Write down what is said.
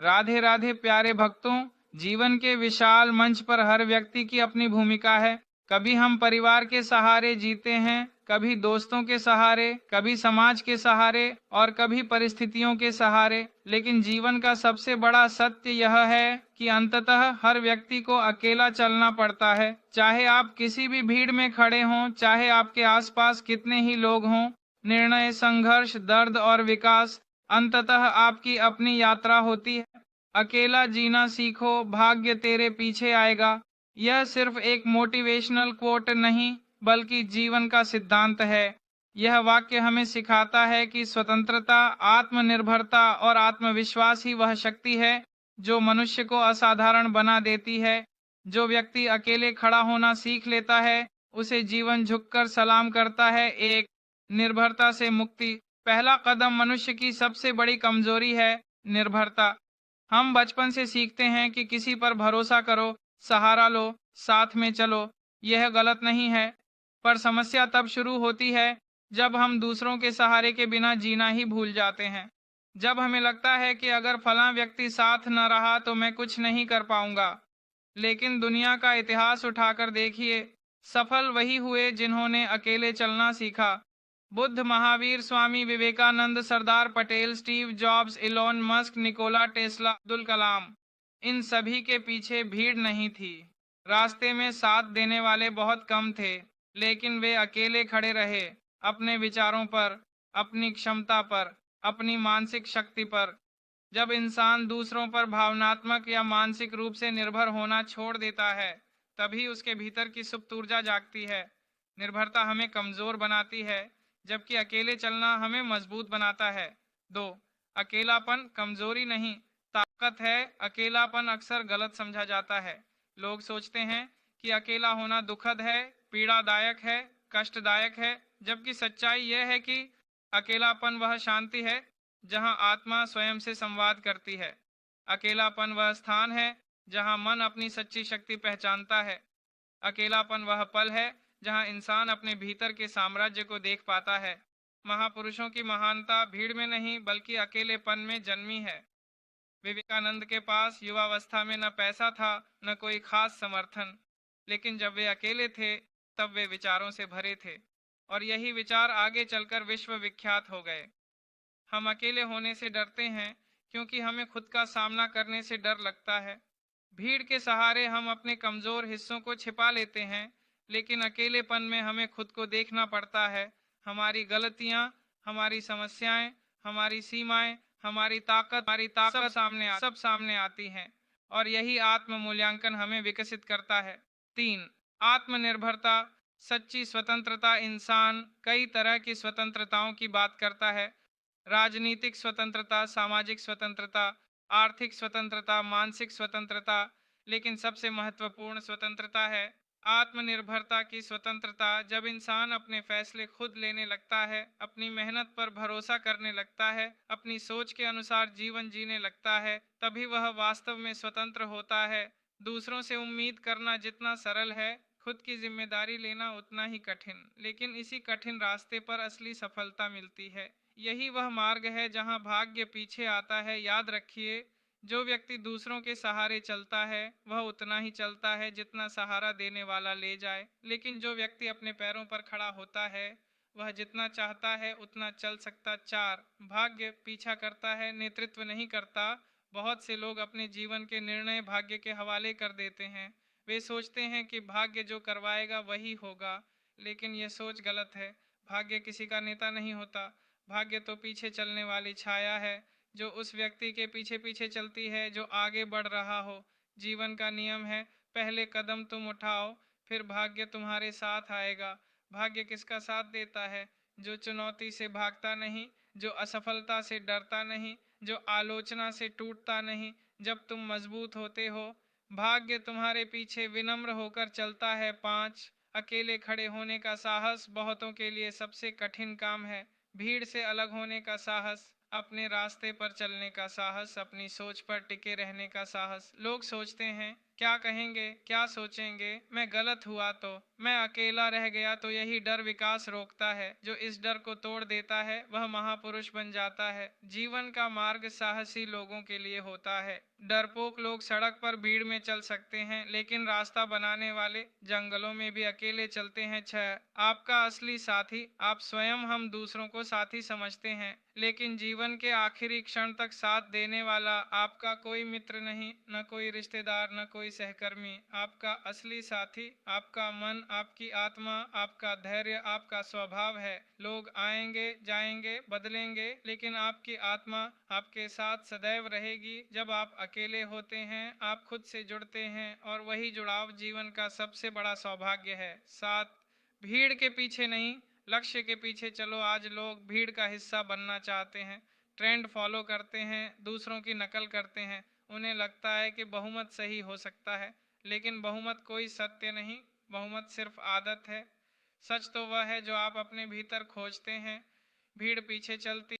राधे राधे प्यारे भक्तों। जीवन के विशाल मंच पर हर व्यक्ति की अपनी भूमिका है। कभी हम परिवार के सहारे जीते हैं, कभी दोस्तों के सहारे, कभी समाज के सहारे और कभी परिस्थितियों के सहारे। लेकिन जीवन का सबसे बड़ा सत्य यह है कि अंततः हर व्यक्ति को अकेला चलना पड़ता है। चाहे आप किसी भी भीड़ में खड़े हों, चाहे आपके आसपास कितने ही लोग हों, निर्णय, संघर्ष, दर्द और विकास, अंततः आपकी अपनी यात्रा होती है। अकेला जीना सीखो, भाग्य तेरे पीछे आएगा। यह सिर्फ एक मोटिवेशनल कोट नहीं, बल्कि जीवन का सिद्धांत है। यह वाक्य हमें सिखाता है कि स्वतंत्रता, आत्मनिर्भरता और आत्मविश्वास ही वह शक्ति है जो मनुष्य को असाधारण बना देती है। जो व्यक्ति अकेले खड़ा होना सीख लेता है, उसे जीवन झुककर सलाम करता है। एक निर्भरता से मुक्ति। पहला कदम मनुष्य की सबसे बड़ी कमजोरी है, निर्भरता। हम बचपन से सीखते हैं कि किसी पर भरोसा करो, सहारा लो, साथ में चलो। यह गलत नहीं है, पर समस्या तब शुरू होती है जब हम दूसरों के सहारे के बिना जीना ही भूल जाते हैं। जब हमें लगता है कि अगर फलां व्यक्ति साथ न रहा तो मैं कुछ नहीं कर पाऊंगा। लेकिन दुनिया का इतिहास उठाकर देखिए, सफल वही हुए जिन्होंने अकेले चलना सीखा। Buddha, Mahavir, Swami Vivekananda, Sardar Patel, Steve Jobs, Elon Musk, Nikola Tesla, Abdul Kalam. इन सभी के पीछे भीड़ नहीं थी। रास्ते में साथ देने वाले बहुत कम थे, लेकिन वे अकेले खड़े रहे, अपने विचारों पर, अपनी क्षमता पर, अपनी मानसिक शक्ति पर। जब इंसान दूसरों पर भावनात्मक या मानसिक रूप से निर्भर होना छोड़ देता है, तभी उसके भीतर की सुप्त ऊर्जा जागती है। निर्भरता हमें कमजोर बनाती है, जबकि अकेले चलना हमें मजबूत बनाता है। 2, अकेलापन कमजोरी नहीं, ताकत है। अकेलापन अक्सर गलत समझा जाता है। लोग सोचते हैं कि अकेला होना दुखद है, पीड़ादायक है, कष्टदायक है, जबकि सच्चाई यह है कि अकेलापन वह शांति है जहां आत्मा स्वयं से संवाद करती है। अकेलापन वह स्थान है जहां मन अपनी सच्ची शक्ति पहचानता है। अकेलापन वह पल है जहां इंसान अपने भीतर के साम्राज्य को देख पाता है। महापुरुषों की महानता भीड़ में नहीं, बल्कि अकेलेपन में जन्मी है। विवेकानंद के पास युवावस्था में न पैसा था, न कोई खास समर्थन, लेकिन जब वे अकेले थे, तब वे विचारों से भरे थे, और यही विचार आगे चलकर विश्व विख्यात हो गए। हम अकेले होने से डरते हैं क्योंकि हमें खुद का सामना करने से डर लगता है। भीड़ के सहारे हम अपने कमजोर हिस्सों को छिपा लेते हैं, लेकिन अकेलेपन में हमें खुद को देखना पड़ता है। हमारी गलतियां, हमारी समस्याएं, हमारी सीमाएं, हमारी ताकत सब सामने आती हैं, और यही आत्म मूल्यांकन हमें विकसित करता है। 3, आत्मनिर्भरता सच्ची स्वतंत्रता। इंसान कई तरह की स्वतंत्रताओं की बात करता है। राजनीतिक स्वतंत्रता, सामाजिक स्वतंत्रता, आर्थिक स्वतंत्रता, मानसिक स्वतंत्रता, लेकिन सबसे महत्वपूर्ण स्वतंत्रता है आत्मनिर्भरता की स्वतंत्रता। जब इंसान अपने फैसले खुद लेने लगता है, अपनी मेहनत पर भरोसा करने लगता है, अपनी सोच के अनुसार जीवन जीने लगता है, तभी वह वास्तव में स्वतंत्र होता है। दूसरों से उम्मीद करना जितना सरल है, खुद की जिम्मेदारी लेना उतना ही कठिन। लेकिन इसी कठिन रास्ते पर असली सफलता मिलती है। यही वह मार्ग है जहां भाग्य पीछे आता है। याद रखिए, जो व्यक्ति दूसरों के सहारे चलता है, वह उतना ही चलता है जितना सहारा देने वाला ले जाए। लेकिन जो व्यक्ति अपने पैरों पर खड़ा होता है, वह जितना चाहता है उतना चल सकता। 4, भाग्य पीछा करता है, नेतृत्व नहीं करता। बहुत से लोग अपने जीवन के निर्णय भाग्य के हवाले कर देते हैं। वे सोचते हैं कि भाग्य जो करवाएगा वही होगा, लेकिन यह सोच गलत है। भाग्य किसी का नेता नहीं होता। भाग्य तो पीछे चलने वाली छाया है, जो उस व्यक्ति के पीछे पीछे चलती है जो आगे बढ़ रहा हो। जीवन का नियम है, पहले कदम तुम उठाओ, फिर भाग्य तुम्हारे साथ आएगा। भाग्य किसका साथ देता है? जो चुनौती से भागता नहीं, जो असफलता से डरता नहीं, जो आलोचना से टूटता नहीं। जब तुम मजबूत होते हो, भाग्य तुम्हारे पीछे विनम्र होकर चलता है। 5, अकेले खड़े होने का साहस बहुतों के लिए सबसे कठिन काम है। भीड़ से अलग होने का साहस, अपने रास्ते पर चलने का साहस, अपनी सोच पर टिके रहने का साहस। लोग सोचते हैं क्या कहेंगे, क्या सोचेंगे, मैं गलत हुआ तो, मैं अकेला रह गया तो। यही डर विकास रोकता है। जो इस डर को तोड़ देता है वह महापुरुष बन जाता है। जीवन का मार्ग साहसी लोगों के लिए होता है। डरपोक लोग सड़क पर भीड़ में चल सकते हैं, लेकिन रास्ता बनाने वाले जंगलों में भी अकेले चलते हैं। आपका असली साथी आप स्वयं। हम दूसरों को साथी समझते हैं, लेकिन जीवन के आखिरी क्षण तक साथ देने वाला आपका कोई मित्र नहीं, न कोई रिश्तेदार, न कोई सहकर्मी। आपका असली साथी आपका मन, आपकी आत्मा, आपका धैर्य, आपका स्वभाव है। लोग आएंगे जाएंगे बदलेंगे, लेकिन आपकी आत्मा आपके साथ सदैव रहेगी। जब आप अकेले होते हैं आप खुद से जुड़ते हैं, और वही जुड़ाव जीवन का सबसे बड़ा सौभाग्य है। साथ भीड़ के पीछे नहीं, लक्ष्य के पीछे चलो। आज लोग भीड़ का हिस्सा बनना चाहते हैं, ट्रेंड फॉलो करते हैं, दूसरों की नकल करते हैं। उन्हें लगता है कि बहुमत सही हो सकता है, लेकिन बहुमत कोई सत्य नहीं, बहुमत सिर्फ आदत है। सच तो वह है जो आप अपने भीतर खोजते हैं। भीड़ पीछे चलती